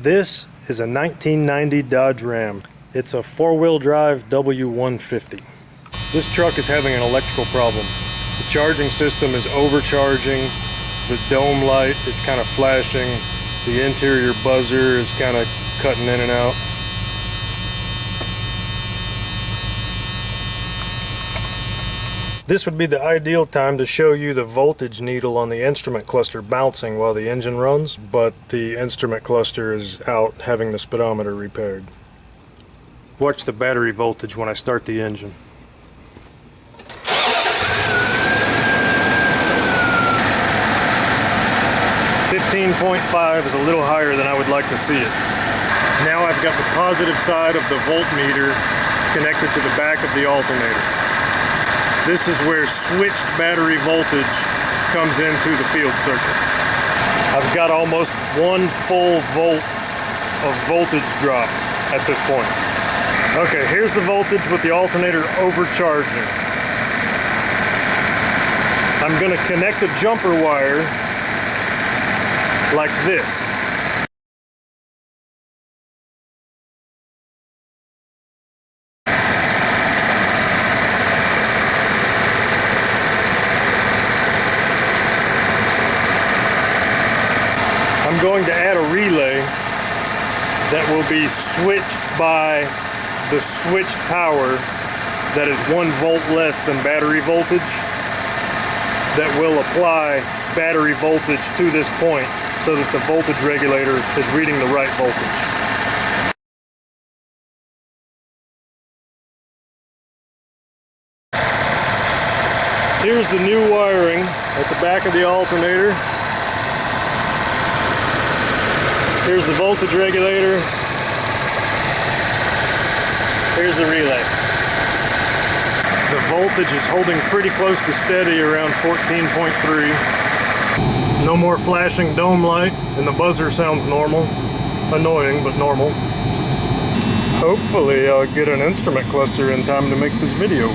This is a 1990 Dodge Ram. It's a four-wheel drive W150. This truck is having an electrical problem. The charging system is overcharging, the dome light is kind of flashing, the interior buzzer is kind of cutting in and out. This would be the ideal time to show you the voltage needle on the instrument cluster bouncing while the engine runs, but the instrument cluster is out having the speedometer repaired. Watch the battery voltage when I start the engine. .5 is a little higher than I would like to see it. Now I've got the positive side of the voltmeter connected to the back of the alternator. This is where switched battery voltage comes into the field circuit. I've got almost 1 full volt of voltage drop at this point. Okay, here's the voltage with the alternator overcharging. I'm going to connect a jumper wire like this. I'm going to add a relay that will be switched by the switched power that is 1 volt less than battery voltage, that will apply battery voltage to this point so that the voltage regulator is reading the right voltage. Here's the new wiring at the back of the alternator. Here's the voltage regulator. Here's the relay. The voltage is holding pretty close to steady around 14.3. No more flashing dome light, and the buzzer sounds normal. Annoying, but normal. Hopefully I'll get an instrument cluster in time to make this video.